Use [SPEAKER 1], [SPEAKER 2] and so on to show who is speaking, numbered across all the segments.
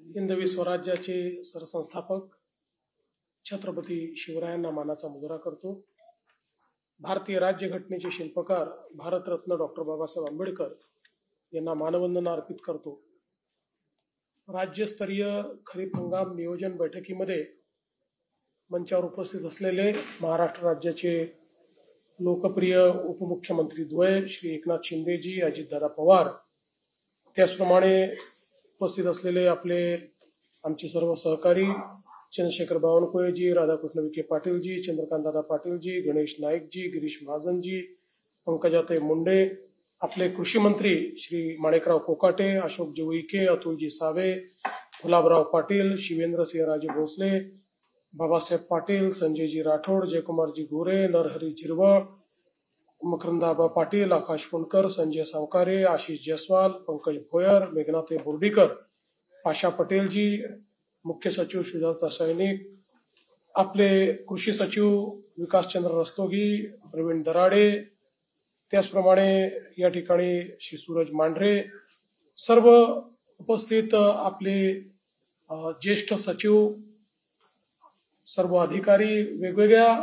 [SPEAKER 1] हिंदवी स्वराज्याचे सरसंस्थापक छत्रपती शिवरायांना मानाचा मुजरा करतो। भारतीय राज्यघटनेचे शिल्पकार भारतरत्न डॉक्टर बाबासाहेब आंबेडकर यांना मानवंदना अर्पित करतो। राज्यस्तरीय खरीप हंगाम नियोजन बैठकीमध्ये मंचावर उपस्थित असलेले महाराष्ट्र राज्याचे लोकप्रिय उपमुख्यमंत्री द्वय श्री एकनाथ शिंदेजी, अजितदादा पवार, त्याचप्रमाणे उपस्थित असलेले आमचे सर्व सहकारी चंद्रशेखर बावनकुळेजी, राधाकृष्ण विखे पाटीलजी, चंद्रकांतदादा पाटीलजी, गणेश नाईकजी, गिरीश महाजनजी, पंकजाताई मुंडे, आपले कृषी मंत्री श्री माणिकराव कोकाटे, अशोकजी उईके, अतुलजी सावे, गुलाबराव पाटील, शिवेंद्रसिंहराजे भोसले, बाबासाहेब पाटील, संजयजी राठोड, जयकुमारजी गोरे, नरहरी झिरवळ, मकरंदाबा पाटील, आकाश पुणकर, संजय सावकारे, आशिष जयस्वाल, पंकज भोयर, मेघनाथ बोर्डीकर, पाशा पटेलजी, मुख्य सचिव सुजाता सैनिक, आपले कृषी सचिव विकासचंद्र रस्तोगी, प्रवीण दराडे, त्याचप्रमाणे या ठिकाणी श्री सूरज मांढरे, सर्व उपस्थित आपले ज्येष्ठ सचिव, सर्व अधिकारी, वेगवेगळ्या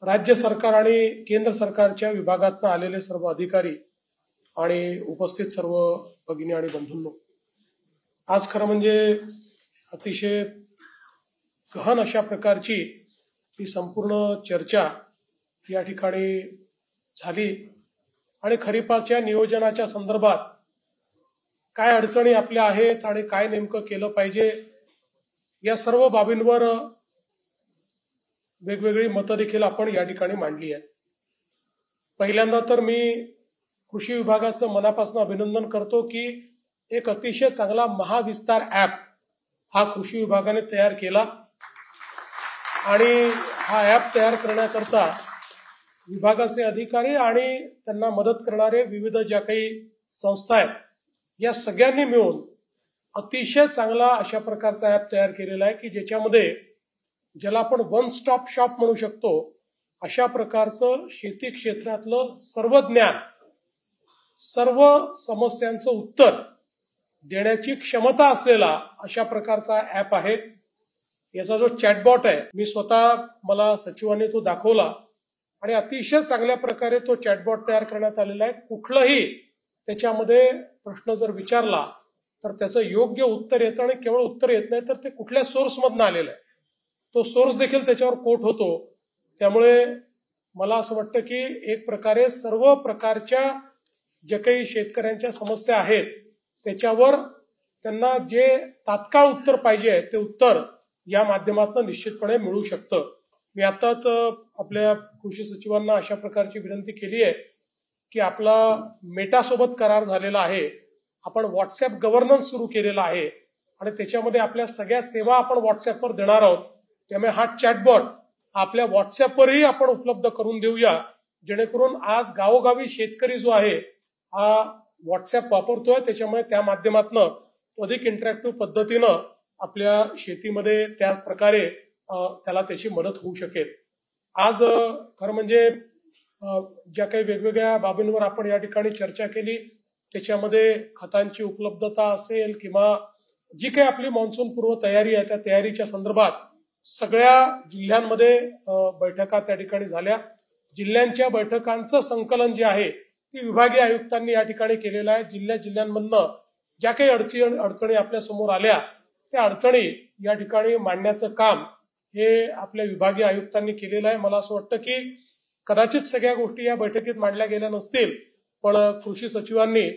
[SPEAKER 1] राज्य सरकार आणि केंद्र सरकारच्या विभागातून आलेले सर्व अधिकारी आणि उपस्थित सर्व भगिनी आणि बंधूंनो, आज खरं म्हणजे अतिशय गहन अशा प्रकारची ही संपूर्ण चर्चा या ठिकाणी झाली आणि खरीपाच्या नियोजनाच्या संदर्भात काय अडचणी आपल्या आहेत आणि काय नेमकं केलं पाहिजे या सर्व बाबींवर वेगवेगळी मतं देखील आपण या ठिकाणी मांडली आहेत। पहिल्यांदा तर मी कृषी विभागाचं मनापासून अभिनंदन करतो की एक अतिशय चांगला महाविस्तार ऍप हा कृषी विभागाने तयार केला आणि हा ऍप तयार करण्याकरता विभागाचे अधिकारी आणि त्यांना मदत करणारे विविध ज्या काही संस्था आहेत या सगळ्यांनी मिळून अतिशय चांगला अशा प्रकारचा ऍप तयार केलेला आहे की ज्याच्यामध्ये ज्याला आपण वन स्टॉप शॉप म्हणू शकतो अशा प्रकारचं शेती क्षेत्रातलं सर्व ज्ञान, सर्व समस्यांचं उत्तर देण्याची क्षमता असलेला अशा प्रकारचा ऍप आहे। याचा जो चॅटबॉट आहे, मी स्वतः मला सचिवांनी तो दाखवला आणि अतिशय चांगल्या प्रकारे तो चॅटबॉट तयार करण्यात आलेला आहे। कुठलंही त्याच्यामध्ये प्रश्न जर विचारला तर त्याचं योग्य उत्तर येतं आणि केवळ उत्तर येत नाही तर ते कुठल्या सोर्समधनं आलेलं आहे तो सोर्स देखील त्याच्यावर कोट होतो। त्यामुळे मला असं वाटतं की एक प्रकारे सर्व प्रकारच्या ज्या काही शेतकऱ्यांच्या समस्या आहेत त्याच्यावर त्यांना जे तात्काळ उत्तर पाहिजे ते उत्तर या माध्यमातून निश्चितपणे मिळू शकतं। मी आताच आपल्या कृषी सचिवांना अशा प्रकारची विनंती केली आहे की आपला मेटासोबत करार झालेला आहे, आपण व्हॉट्सअप गव्हर्नन्स सुरू केलेला आहे आणि त्याच्यामध्ये आपल्या सगळ्या सेवा आपण व्हॉट्सअपवर देणार आहोत। त्यामुळे हा चॅटबॉट आपल्या व्हॉट्सअपवरही आपण उपलब्ध करून देऊया, जेणेकरून आज गावोगावी शेतकरी जो आहे हा व्हॉट्सअप वापरतोय, त्याच्यामुळे त्या माध्यमातून अधिक इंटरॅक्टिव्ह पद्धतीनं आपल्या शेतीमध्ये त्या प्रकारे त्याला त्याची मदत होऊ शकेल। आज खरं म्हणजे ज्या काही वेगवेगळ्या बाबींवर आपण या ठिकाणी चर्चा केली त्याच्यामध्ये खतांची उपलब्धता असेल किंवा जी काही आपली मान्सून पूर्व तयारी आहे त्या तयारीच्या संदर्भात सगळ्या जिल्ह्यांमध्ये बैठका त्या ठिकाणी झाल्या। जिल्ह्यांच्या बैठकांचं संकलन जे आहे ती विभागीय आयुक्तांनी या ठिकाणी केलेलं आहे। जिल्ह्यांमधनं ज्या काही अडचणी आपल्या समोर आल्या त्या अडचणी या ठिकाणी मांडण्याचं काम हे आपल्या विभागीय आयुक्तांनी केलेलं आहे। मला असं वाटतं की कदाचित सगळ्या गोष्टी या बैठकीत मांडल्या गेल्या नसतील, पण कृषी सचिवांनी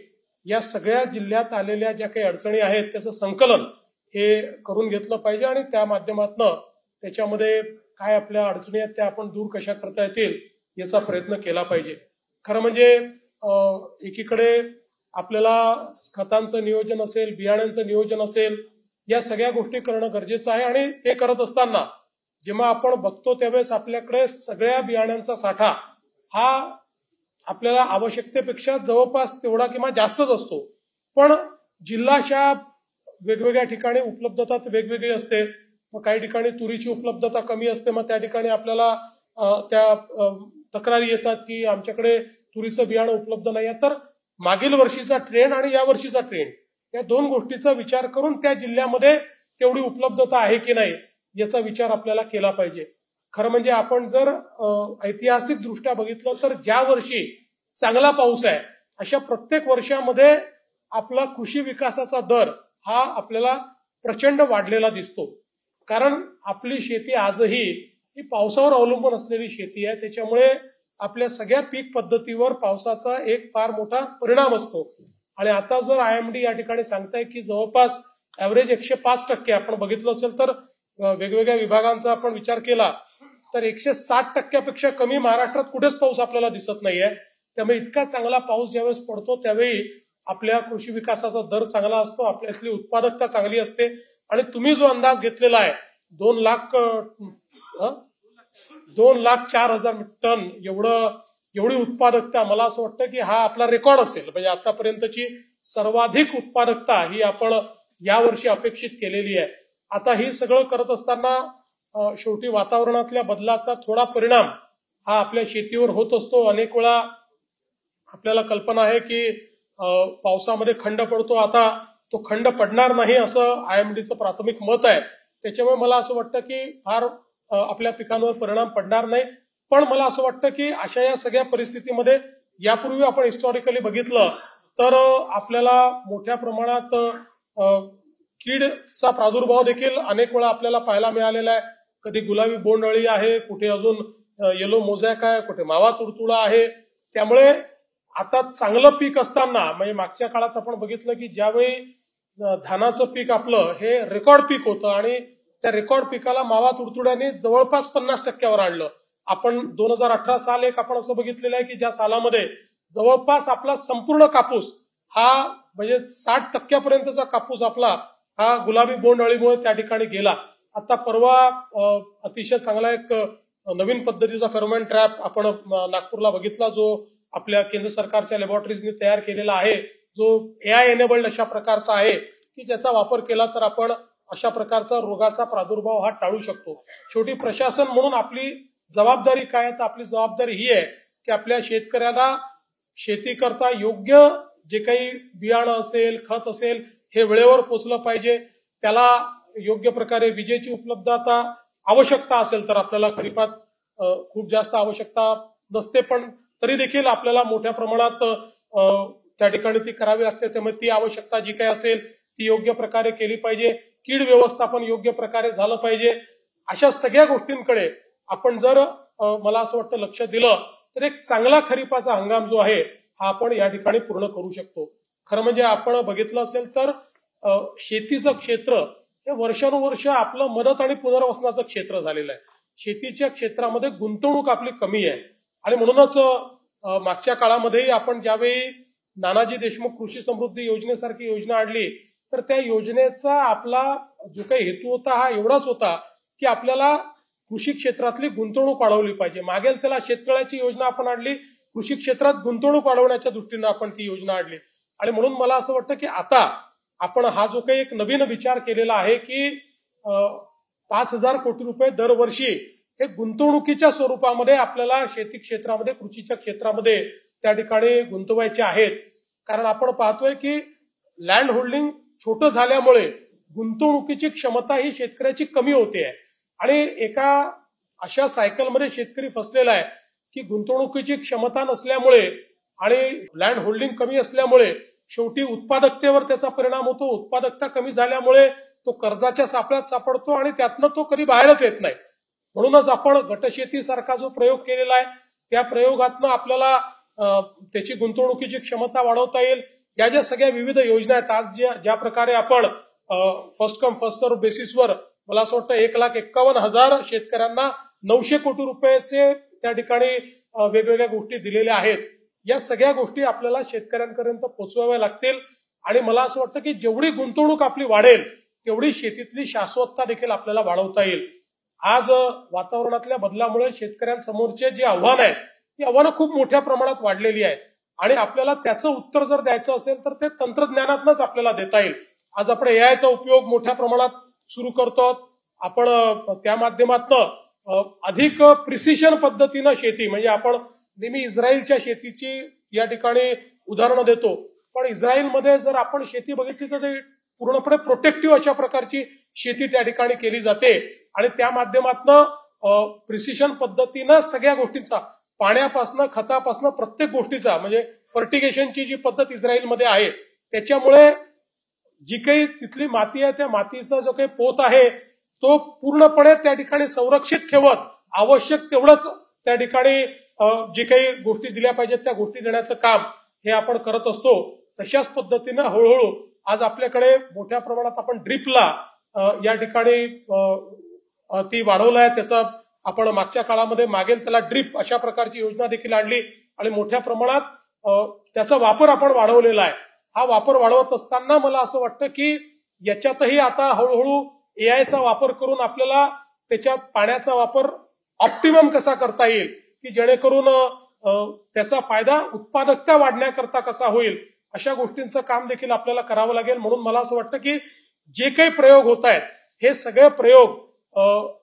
[SPEAKER 1] या सगळ्या जिल्ह्यात आलेल्या ज्या काही अडचणी आहेत त्याचं संकलन हे करून घेतलं पाहिजे आणि त्या माध्यमातून त्याच्यामध्ये काय आपल्या अडचणी आहेत त्या आपण दूर कशा करता येतील याचा प्रयत्न केला पाहिजे। खरं म्हणजे एकीकडे आपल्याला खतांचं नियोजन असेल, बियाण्यांचं नियोजन असेल, या सगळ्या गोष्टी करणं गरजेचं आहे आणि ते करत असताना जेव्हा आपण बघतो त्यावेळेस आपल्याकडे सगळ्या बियाण्यांचा साठा हा आपल्याला आवश्यकतेपेक्षा जवळपास तेवढा किंवा जास्तच असतो, पण जिल्ह्याच्या वेगवेगळ्या ठिकाणी उपलब्धता वेगवेगळी असते। मग काही ठिकाणी तुरीची उपलब्धता कमी असते, मग त्या ठिकाणी आपल्याला त्या तक्रारी येतात की आमच्याकडे तुरीचं बियाणं उपलब्ध नाही आहे। तर मागील वर्षीचा ट्रेंड आणि या वर्षीचा ट्रेंड या दोन गोष्टीचा विचार करून त्या जिल्ह्यामध्ये तेवढी उपलब्धता आहे की नाही याचा विचार आपल्याला केला पाहिजे. खरं म्हणजे आपण जर ऐतिहासिक दृष्ट्या बघितलं तर ज्या वर्षी चांगला पाऊस आहे अशा प्रत्येक वर्षामध्ये आपला कृषी विकासाचा दर हा आपल्याला प्रचंड वाढलेला दिसतो. कारण आपली शेती आजही ही पावसावर अवलंबून असलेली शेती आहे. त्याच्यामुळे आपल्या सगळ्या पीक पद्धतीवर पावसाचा एक फार मोठा परिणाम असतो. आणि आता जर IMD या ठिकाणी सांगताय की जवळपास ऍव्हरेज 105% आपण बघितलं असेल तर वेगवेगळ्या विभागांचा आपण विचार केला तर 160%पेक्षा कमी महाराष्ट्रात कुठेच पाऊस आपल्याला दिसत नाहीये. त्यामुळे इतका चांगला पाऊस ज्यावेळेस पडतो त्यावेळी आपल्या कृषी विकासाचा दर चांगला असतो, आपल्यातली उत्पादकता चांगली असते. आणि तुम्ही जो अंदाज घेतलेला आहे 2,04,000 टन एवढी उत्पादकता, मला असं वाटतं की हा आपला रेकॉर्ड असेल. म्हणजे आतापर्यंतची सर्वाधिक उत्पादकता ही आपण यावर्षी अपेक्षित केलेली आहे. आता ही सगळं करत असताना शेवटी वातावरणातल्या बदलाचा थोडा परिणाम हा आपल्या शेतीवर होत असतो. अनेक वेळा आपल्याला कल्पना आहे की पावसामध्ये खंड पडतो, आता तो खंड पडणार नाही असं IMDचं प्राथमिक मत आहे. त्याच्यामुळे मला असं वाटतं की फार आपल्या पिकांवर परिणाम पडणार नाही. पण मला असं वाटतं की अशा या सगळ्या परिस्थितीमध्ये यापूर्वी आपण हिस्टॉरिकली बघितलं तर आपल्याला मोठ्या प्रमाणात कीडचा प्रादुर्भाव देखील अनेक वेळा आपल्याला पाहायला मिळालेला आहे. कधी गुलाबी बोंडअळी आहे, कुठे अजून येलो मोझॅक आहे, कुठे मावा तुडतुडा आहे. त्यामुळे आता चांगलं पीक असताना म्हणजे मागच्या काळात आपण बघितलं की ज्यावेळी धानाचं पीक आपलं हे रेकॉर्ड पीक होतं आणि त्या रेकॉर्ड पिकाला मावा तुडतुड्याने जवळपास 50%वर आणलं. आपण 2018 साल एक आपण असं बघितलेलं आहे की ज्या सालामध्ये जवळपास आपला संपूर्ण कापूस हा म्हणजे 60%पर्यंतचा कापूस आपला हा गुलाबी बोंडअळीमुळे त्या ठिकाणी गेला. आता परवा अतिशय चांगला एक नवीन पद्धतीचा फेरोमोन ट्रॅप आपण नागपूरला बघितला, जो आपल्या केंद्र सरकारच्या लॅबोरेटरीजने तयार केलेला आहे, जो AI एनेबल्ड अशा प्रकारचा आहे की ज्याचा वापर केला तर आपण अशा प्रकारचा रोगाचा प्रादुर्भाव हा टाळू शकतो. शेवटी प्रशासन म्हणून आपली जबाबदारी काय, तर आपली जबाबदारी ही आहे की आपल्या शेतकऱ्याला शेती करता योग्य जे काही बियाणं असेल, खत असेल हे वेळेवर पोचलं पाहिजे. त्याला योग्य प्रकारे विजेची उपलब्धता आवश्यकता असेल तर आपल्याला खरीपात खूप जास्त आवश्यकता नसते, पण तरी देखील आपल्याला मोठ्या प्रमाणात त्या ठिकाणी ती करावी लागते. त्यामुळे ती आवश्यकता जी काही असेल ती योग्य प्रकारे केली पाहिजे. कीड व्यवस्थापन योग्य प्रकारे झालं पाहिजे. अशा सगळ्या गोष्टींकडे आपण जर मला असं वाटतं लक्ष दिलं तर एक चांगला खरीपाचा हंगाम जो आहे हा आपण या ठिकाणी पूर्ण करू शकतो. खरं म्हणजे आपण बघितलं असेल तर शेतीचं क्षेत्र हे वर्षानुवर्ष आपलं मदत आणि पुनर्वसनाचं क्षेत्र झालेलं आहे. शेतीच्या क्षेत्रामध्ये गुंतवणूक आपली कमी आहे आणि म्हणूनच मागच्या काळामध्येही आपण ज्यावेळी नानाजी देशमुख कृषी समृद्धी योजनेसारखी योजना आणली तर त्या योजनेचा आपला जो काही हेतू होता हा एवढाच होता की आपल्याला कृषी क्षेत्रातली गुंतवणूक वाढवली पाहिजे. मागेल त्याला शेततळ्याची योजना आपण आणली, कृषी क्षेत्रात गुंतवणूक वाढवण्याच्या दृष्टीने आपण ती योजना आणली. आणि म्हणून मला असं वाटतं की आता आपण हा जो काही एक नवीन विचार केलेला आहे की 5,000 कोटी रुपये दरवर्षी हे गुंतवणुकीच्या स्वरूपामध्ये आपल्याला शेती क्षेत्रामध्ये, कृषीच्या क्षेत्रामध्ये त्या ठिकाणी गुंतवायचे आहेत. कारण आपण पाहतोय की लँड होल्डिंग छोटं झाल्यामुळे गुंतवणुकीची क्षमता ही शेतकऱ्याची कमी होते आहे आणि एका अशा सायकलमध्ये शेतकरी फसलेला आहे की गुंतवणुकीची क्षमता नसल्यामुळे आणि लँड होल्डिंग कमी असल्यामुळे शेवटी उत्पादकतेवर त्याचा परिणाम होतो. उत्पादकता कमी झाल्यामुळे तो कर्जाच्या सापळ्यात सापडतो आणि त्यातनं तो कधी बाहेरच येत नाही. म्हणूनच आपण गटशेतीसारखा जो प्रयोग केलेला आहे त्या प्रयोगातनं आपल्याला त्याची गुंतवणुकीची क्षमता वाढवता येईल. या ज्या सगळ्या विविध योजना आहेत आज ज्या प्रकारे आपण फर्स्ट कम फर्स्ट सर्व्ह बेसिसवर मला असं वाटतं 1,51,000 शेतकऱ्यांना 900 कोटी रुपयाचे त्या ठिकाणी वेगवेगळ्या गोष्टी दिलेल्या आहेत. या सगळ्या गोष्टी आपल्याला शेतकऱ्यांपर्यंत पोहोचवाव्या लागतील आणि मला असं वाटतं की जेवढी गुंतवणूक आपली वाढेल तेवढी शेतीतली शाश्वतता देखील आपल्याला वाढवता येईल. आज वातावरणातल्या बदलामुळे शेतकऱ्यांसमोरचे जे आव्हान आहेत ती आव्हानं खूप मोठ्या प्रमाणात वाढलेली आहेत आणि आपल्याला त्याचं उत्तर जर द्यायचं असेल तर ते तंत्रज्ञानातनंच आपल्याला देता येईल. आज आपण AIचा उपयोग मोठ्या प्रमाणात सुरू करतो. आपण त्या माध्यमातून अधिक प्रिसिशन पद्धतीनं शेती म्हणजे आपण नेहमी इस्रायलच्या शेतीची या ठिकाणी उदाहरणं देतो, पण इस्रायलमध्ये जर आपण शेती बघितली तर ते पूर्णपणे प्रोटेक्टिव्ह अशा प्रकारची शेती त्या ठिकाणी केली जाते आणि त्या माध्यमातून प्रिसिशन पद्धतीनं सगळ्या गोष्टींचा, पाण्यापासनं खतापासनं प्रत्येक गोष्टीचा, म्हणजे फर्टिगेशनची जी पद्धत इस्रायलमध्ये आहे त्याच्यामुळे जी काही तिथली माती आहे त्या मातीचा जो काही पोत आहे तो पूर्णपणे त्या ठिकाणी संरक्षित ठेवत आवश्यक तेवढंच त्या ठिकाणी जे काही गोष्टी दिल्या पाहिजेत त्या गोष्टी देण्याचं काम हे आपण करत असतो. तशाच पद्धतीनं हळूहळू आज आपल्याकडे मोठ्या प्रमाणात आपण ड्रिपला या ठिकाणी ती वाढवलं आहे. त्याचा आपण मागच्या काळामध्ये मागेल त्याला ड्रिप अशा प्रकारची योजना देखील आणली आणि मोठ्या प्रमाणात त्याचा वापर आपण वाढवलेला आहे. हा वापर वाढवत असताना मला असं वाटतं की याच्यातही आता हळूहळू एआयचा वापर करून आपल्याला त्याच्यात पाण्याचा वापर ऑप्टिमम कसा करता येईल की जेणेकरून त्याचा फायदा उत्पादकता वाढण्याकरता कसा होईल अशा गोष्टींचं काम देखील आपल्याला करावं लागेल. म्हणून मला असं वाटतं की जे काही प्रयोग होत आहेत हे सगळे प्रयोग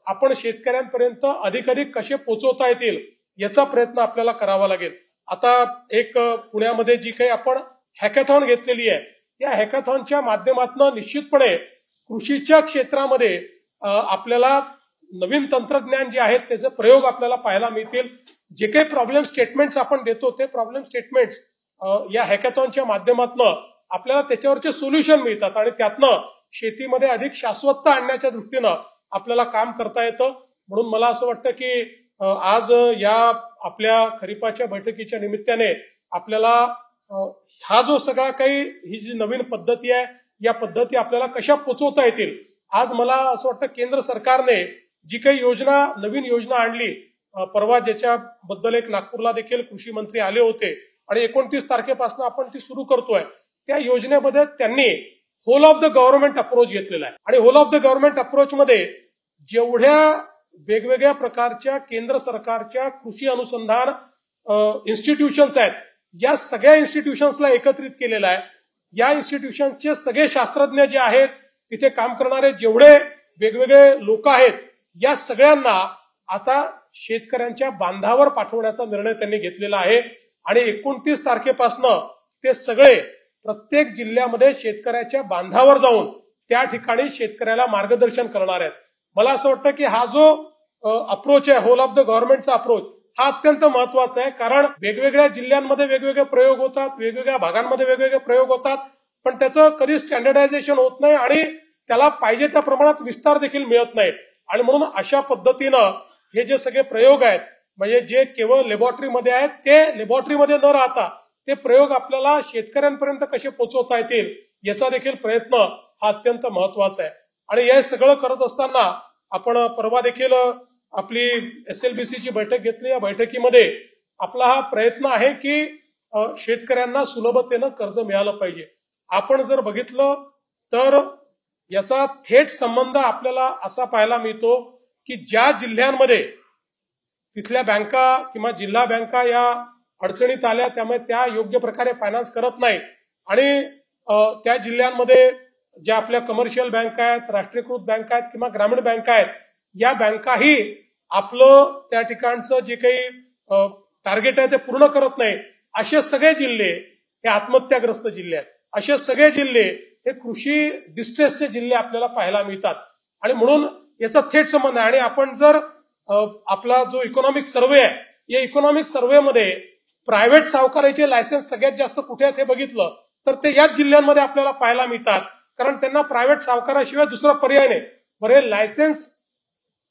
[SPEAKER 1] आपण शेतकऱ्यांपर्यंत अधिकाधिक कसे पोहोचवता येतील याचा प्रयत्न आपल्याला करावा लागेल. आता एक पुण्यामध्ये जी काही आपण हॅकॅथॉन घेतलेली आहे या हॅकॅथॉनच्या माध्यमातून निश्चितपणे कृषीच्या क्षेत्रामध्ये आपल्याला नवीन तंत्रज्ञान जे आहेत त्याचे प्रयोग आपल्याला पाहायला मिळतील. जे काही प्रॉब्लेम स्टेटमेंट्स आपण देतो ते प्रॉब्लेम स्टेटमेंट्स या हॅकॅथॉनच्या माध्यमातून आपल्याला त्याच्यावरचे सोल्युशन मिळतात आणि त्यातनं शेतीमध्ये अधिक शाश्वतता आणण्याच्या दृष्टीनं आपल्याला काम करता येतं. म्हणून मला असं वाटतं की आज या आपल्या खरीपाच्या बैठकीच्या निमित्ताने आपल्याला हा जो सगळा काही ही जी नवीन पद्धती आहे या पद्धती आपल्याला कशा पोचवता येतील. आज मला असं वाटतं केंद्र सरकारने जी काही योजना नवीन योजना आणली परवा ज्याच्याबद्दल एक नागपूरला देखील कृषी मंत्री आले होते आणि 29 तारखेपासून आपण ती सुरू करतोय त्या योजनेमध्ये त्यांनी whole of the government approach घेतलेला आहे आणि whole of the government approach मध्ये जेवढ्या वेगवेगळ्या प्रकारच्या केंद्र सरकारच्या कृषी अनुसंधान इन्स्टिट्यूशन्स आहेत या सगळ्या इन्स्टिट्यूशन्सला एकत्रित केलेला आहे. या इन्स्टिट्यूशनचे सगळे शास्त्रज्ञ जे आहेत तिथे काम करणारे जेवढे वेगवेगळे लोक आहेत या सगळ्यांना आता शेतकऱ्यांच्या बांधावर पाठवण्याचा निर्णय त्यांनी घेतलेला आहे आणि 29 तारखेपासून ते सगळे प्रत्येक जिल्ह्यामध्ये शेतकऱ्याच्या बांधावर जाऊन त्या ठिकाणी शेतकऱ्याला मार्गदर्शन करणार आहेत. मला असं वाटतं की हा जो अप्रोच आहे होल ऑफ द गव्हर्नमेंटचा अप्रोच हा अत्यंत महत्वाचा आहे. कारण वेगवेगळ्या जिल्ह्यांमध्ये वेगवेगळे प्रयोग होतात, वेगवेगळ्या भागांमध्ये वेगवेगळे प्रयोग होतात, पण त्याचं कधी स्टँडर्डायझेशन होत नाही आणि त्याला पाहिजे त्या प्रमाणात विस्तार देखील मिळत नाही. आणि म्हणून अशा पद्धतीनं हे जे सगळे प्रयोग आहेत म्हणजे जे केवळ लॅबोरेटरीमध्ये आहेत ते लॅबोरेटरीमध्ये न राहता ते प्रयोग आपल्याला शेतकऱ्यांपर्यंत कसे पोहोचवता येतील याचा देखील प्रयत्न हा अत्यंत महत्वाचा आहे. आणि हे सगळं करत असताना आपण परवा देखील आपली SLBCची बैठक घेतली. या बैठकीमध्ये आपला हा प्रयत्न आहे की शेतकऱ्यांना सुलभतेनं कर्ज मिळालं पाहिजे. आपण जर बघितलं तर याचा थेट संबंध आपल्याला असा पाहायला मिळतो की ज्या जिल्ह्यांमध्ये तिथल्या बँका किंवा जिल्हा बँका या अडचणीत आल्या त्यामुळे त्या योग्य प्रकारे फायनान्स करत नाहीत आणि त्या जिल्ह्यांमध्ये ज्या आपल्या कमर्शियल बँका आहेत, राष्ट्रीयकृत बँका आहेत किंवा ग्रामीण बँका आहेत या बँकाही आपलं त्या ठिकाणचं जे काही टार्गेट आहे ते पूर्ण करत नाही. असे सगळे जिल्हे हे आत्महत्याग्रस्त जिल्हे आहेत. असे सगळे जिल्हे हे कृषी डिस्ट्रेसचे जिल्हे आपल्याला पाहायला मिळतात आणि म्हणून याचा थेट संबंध आहे. आणि आपण जर आपला जो इकॉनॉमिक सर्व्हे आहे या इकॉनॉमिक सर्व्हेमध्ये प्रायव्हेट सावकाराचे लायसन्स सगळ्यात जास्त कुठे आहेत हे बघितलं तर ते याच जिल्ह्यांमध्ये आपल्याला पाहायला मिळतात. कारण त्यांना प्रायव्हेट सावकाराशिवाय दुसरा पर्याय नाही. बरे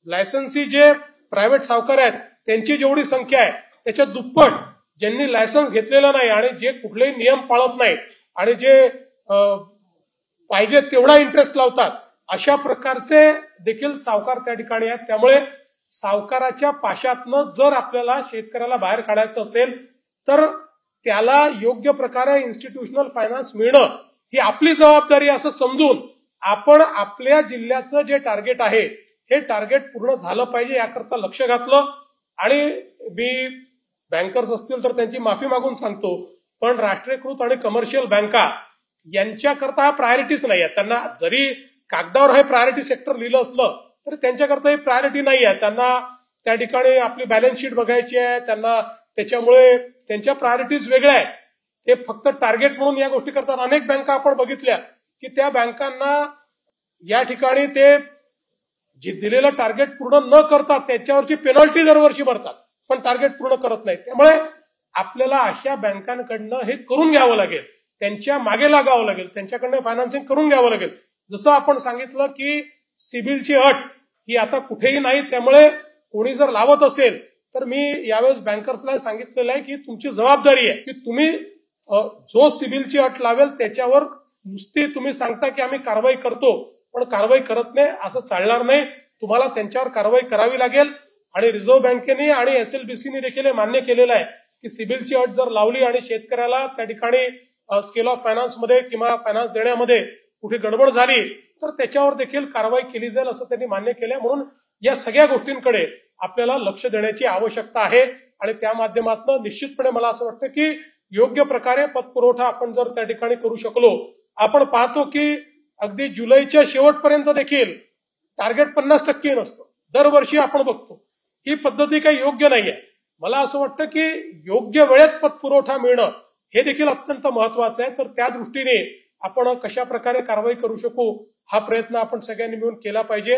[SPEAKER 1] लायसन्सी जे प्रायव्हेट सावकार आहेत त्यांची जेवढी संख्या आहे त्याच्या दुप्पट ज्यांनी लायसन्स घेतलेलं नाही आणि जे कुठलेही नियम पाळत नाहीत आणि जे पाहिजे तेवढा इंटरेस्ट लावतात अशा प्रकारचे देखील सावकार त्या ठिकाणी आहेत. त्यामुळे सावकाराच्या पाशातनं जर आपल्याला शेतकऱ्याला बाहेर काढायचं असेल तर त्याला योग्य प्रकारे इन्स्टिट्यूशनल फायनान्स मिळणं ही आपली जबाबदारी असं समजून आपण आपल्या जिल्ह्याचं जे टार्गेट आहे हे टार्गेट पूर्ण झालं पाहिजे याकरता लक्ष घातलं. आणि मी बँकर्स असतील तर त्यांची माफी मागून सांगतो पण राष्ट्रीयकृत आणि कमर्शियल बँका यांच्याकरता हा प्रायोरिटीच नाही आहे. त्यांना जरी कागदावर हे प्रायोरिटी सेक्टर लिहिलं असलं तरी त्यांच्याकरता ही प्रायोरिटी नाही आहे. त्यांना त्या ठिकाणी आपली बॅलन्स शीट बघायची आहे, त्यांना त्याच्यामुळे त्यांच्या प्रायोरिटीज वेगळ्या आहेत. ते फक्त टार्गेट म्हणून या गोष्टी करतात. अनेक बँका आपण बघितल्या की त्या बँकांना या ठिकाणी ते जे दिलेलं टार्गेट पूर्ण न करतात त्याच्यावरची पेनल्टी दरवर्षी भरतात, पण टार्गेट पूर्ण करत नाही. त्यामुळे आपल्याला अशा बँकांकडनं हे करून घ्यावं लागेल, त्यांच्या मागे लागावं लागेल, त्यांच्याकडनं फायनान्सिंग करून घ्यावं लागेल. जसं आपण सांगितलं की सिबिलची अट ही आता कुठेही नाही, त्यामुळे कोणी जर लावत असेल तर मी यावेळेस बँकर्सला सांगितलेलं आहे की तुमची जबाबदारी आहे की तुम्ही जो सिबिलची अट लावेल त्याच्यावर नुसती तुम्ही सांगता की आम्ही कारवाई करतो पण कारवाई करत नाही, असं चालणार नाही. तुम्हाला त्यांच्यावर कारवाई करावी लागेल. आणि रिझर्व्ह बँकेने आणि एसएलबीसीने देखील हे मान्य केलेलं आहे की सिबिलची अट जर लावली आणि शेतकऱ्याला त्या ठिकाणी स्केल ऑफ फायनान्समध्ये किंवा फायनान्स देण्यामध्ये कुठे गडबड झाली तर त्याच्यावर देखील कारवाई केली जाईल असं त्यांनी मान्य केलंय. म्हणून या सगळ्या गोष्टींकडे आपल्याला लक्ष देण्याची आवश्यकता आहे आणि त्या माध्यमातून निश्चितपणे मला असं वाटतं की योग्य प्रकारे पतपुरवठा आपण जर त्या ठिकाणी करू शकलो. आपण पाहतो की अगदी जुलैच्या शेवटपर्यंत देखील टार्गेट 50% नसतं. दरवर्षी आपण बघतो. ही पद्धती काही योग्य नाहीये. मला असं वाटतं की योग्य वेळेत पतपुरवठा मिळणं हे देखील अत्यंत महत्वाचं आहे. तर त्या दृष्टीने आपण कशा प्रकारे कारवाई करू शकू हा प्रयत्न आपण सगळ्यांनी मिळून केला पाहिजे.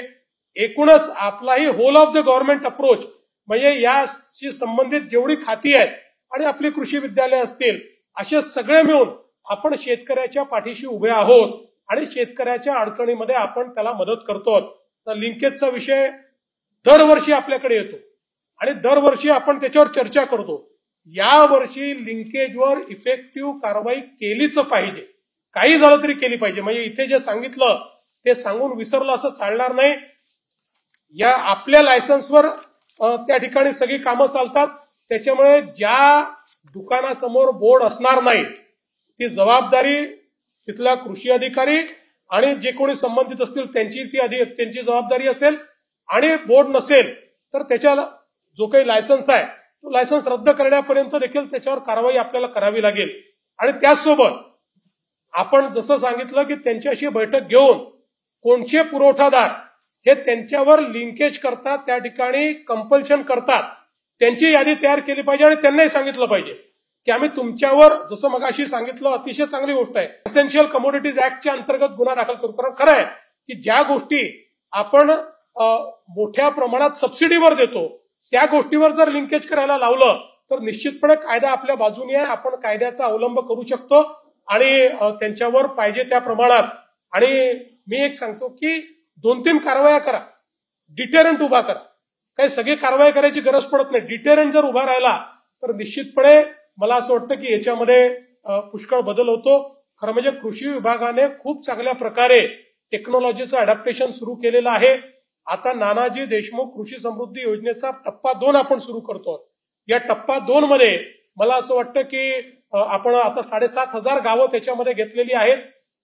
[SPEAKER 1] एकूणच आपलाही whole of the government approach म्हणजे याशी संबंधित जेवढी खाती आहेत आणि आपली कृषी विद्यालय असतील असे सगळे मिळून आपण शेतकऱ्याच्या पाठीशी उभे आहोत आणि शेतकऱ्याच्या अडचणीमध्ये आपण त्याला मदत करतो. तर लिंकेजचा विषय दरवर्षी आपल्याकडे येतो आणि दरवर्षी आपण त्याच्यावर चर्चा करतो. यावर्षी लिंकेजवर इफेक्टिव्ह कारवाई केलीच पाहिजे, काही झालं तरी केली पाहिजे. म्हणजे इथे जे सांगितलं ते सांगून विसरलं असं चालणार नाही. या आपल्या लायसन्सवर त्या ठिकाणी सगळी कामं चालतात. त्याच्यामुळे ज्या दुकानासमोर बोर्ड असणार नाही ती जबाबदारी तिथला कृषी अधिकारी आणि जे कोणी संबंधित असतील त्यांची जबाबदारी असेल. आणि बोर्ड नसेल तर त्याच्या जो काही लायसन्स आहे तो लायसन्स रद्द करण्यापर्यंत देखील त्याच्यावर कारवाई आपल्याला करावी लागेल. आणि त्याचसोबत आपण जसं सांगितलं की त्यांच्याशी बैठक घेऊन कोणचे पुरवठादार हे त्यांच्यावर लिंकेज करतात त्या ठिकाणी कंपल्शन करतात त्यांची यादी तयार केली पाहिजे आणि त्यांनाही सांगितलं पाहिजे की आम्ही तुमच्यावर जसं मगाशी सांगितलं अतिशय चांगली गोष्ट आहे एसेन्शियल कमोडिटीज ऍक्टच्या अंतर्गत गुन्हा दाखल करू. कारण खरं आहे की ज्या गोष्टी आपण मोठ्या प्रमाणात सबसिडीवर देतो त्या गोष्टीवर जर लिंकेज करायला लावलं तर निश्चितपणे कायदा आपल्या बाजूने आहे. आपण कायद्याचा अवलंब करू शकतो आणि त्यांच्यावर पाहिजे त्या प्रमाणात. आणि मी एक सांगतो की 2-3 कारवाया करा, डिटेरंट उभा करा. काही सगळी कारवाई करायची गरज पडत नाही. डिटेरंट जर उभा राहिला तर निश्चितपणे मला असं वाटतं की याच्यामध्ये पुष्कळ बदल होतो. खरं म्हणजे कृषी विभागाने खूप चांगल्या प्रकारे टेक्नॉलॉजीचं अडॅप्टेशन सुरू केलेलं आहे. आता नानाजी देशमुख कृषी समृद्धी योजनेचा टप्पा 2 आपण सुरू करतो. या टप्पा 2 मध्ये मला असं वाटतं की आपण आता 7,500 गावं त्याच्यामध्ये घेतलेली आहेत.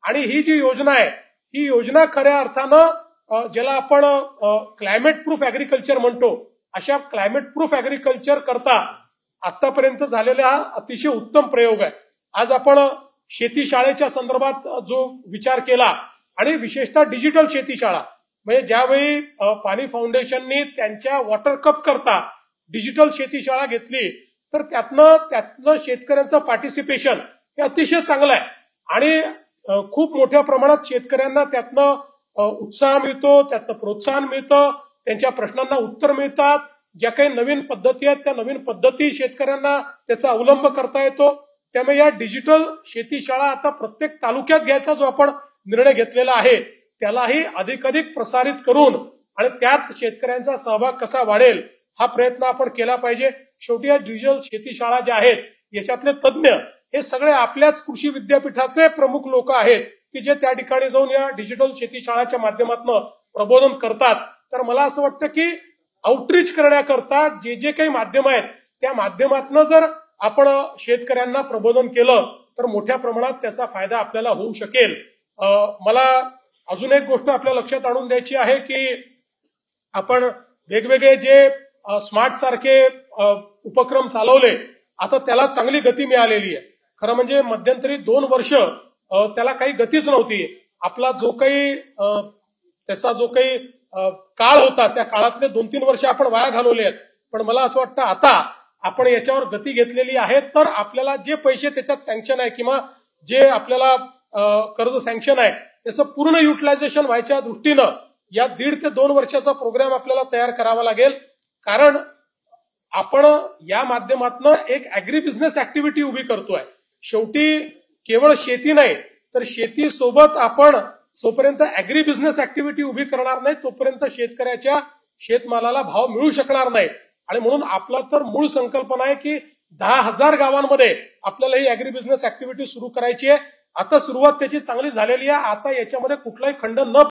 [SPEAKER 1] आणि ही जी योजना आहे ही योजना खऱ्या अर्थानं ज्याला आपण क्लायमेट प्रूफ ऍग्रिकल्चर म्हणतो अशा क्लायमेट प्रूफ ऍग्रिकल्चर करता आतापर्यंत झालेला हा अतिशय उत्तम प्रयोग आहे. आज आपण शेतीशाळेच्या संदर्भात जो विचार केला आणि विशेषतः डिजिटल शेतीशाळा म्हणजे ज्यावेळी पाणी फाउंडेशननी त्यांच्या वॉटर कप करता डिजिटल शेतीशाळा घेतली तर त्यातलं शेतकऱ्यांचं पार्टिसिपेशन हे अतिशय चांगलं आहे. आणि खूप मोठ्या प्रमाणात शेतकऱ्यांना त्यातनं उत्साह मिळतो, त्यातनं प्रोत्साहन मिळतं, त्यांच्या प्रश्नांना उत्तर मिळतात. ज्या काही नवीन पद्धती आहेत त्या नवीन पद्धती शेतकऱ्यांना त्याचा अवलंब करता येतो. त्यामुळे या डिजिटल शेतीशाळा आता प्रत्येक तालुक्यात घ्यायचा जो आपण निर्णय घेतलेला आहे त्यालाही अधिकाधिक प्रसारित करून आणि त्यात शेतकऱ्यांचा सहभाग कसा वाढेल हा प्रयत्न आपण केला पाहिजे. शेवटी या डिजिटल शेतीशाळा ज्या आहेत याच्यातले तज्ज्ञ हे सगळे आपल्याच कृषी विद्यापीठाचे प्रमुख लोक आहेत की जे त्या ठिकाणी जाऊन या डिजिटल शेतीशाळाच्या माध्यमातून प्रबोधन करतात. तर मला असं वाटतं की आउटरीच करण्याकरता जे काही माध्यम आहेत त्या माध्यमातून जर आपण शेतकऱ्यांना प्रबोधन केलं तर मोठ्या प्रमाणात त्याचा फायदा आपल्याला होऊ शकेल. मला अजून एक गोष्ट आपल्या लक्षात आणून द्यायची आहे की आपण वेगवेगळे जे स्मार्ट सारखे उपक्रम चालवले आता त्याला चांगली गती मिळालेली आहे. खरं म्हणजे मध्यंतरी 2 वर्ष त्याला काही गतीच नव्हती. आपला जो काही त्याचा जो काही काळ होता त्या काळातले 2-3 वर्ष आपण वाया घालवले आहेत. पण मला असं वाटतं आता आपण याच्यावर गती घेतलेली आहे, तर आपल्याला जे पैसे त्याच्यात सँक्शन आहे किंवा जे आपल्याला कर्ज सँक्शन आहे त्याचं पूर्ण युटिलायझेशन व्हायच्या दृष्टीनं या 1.5 ते 2 वर्षाचा प्रोग्राम आपल्याला तयार करावा लागेल. कारण आपण या माध्यमातून एक ऍग्री बिझनेस ऍक्टिव्हिटी उभी करतोय. शेवटी केवळ शेती नाही तर शेती सोबत आपण जोपर्यंत ऍग्री बिझनेस ऍक्टिव्हिटी उभी करणार नाही तोपर्यंत शेतकऱ्याच्या शेतमालाला भाव मिळू शकणार नाही. आणि म्हणून आपला तर मूळ संकल्पना आहे की 10,000 गावांमध्ये आपल्याला ही ऍग्री बिझनेस ऍक्टिव्हिटी सुरू करायची आहे. आता सुरुवात त्याची चांगली झालेली आहे. आता याच्यामध्ये कुठलाही खंड न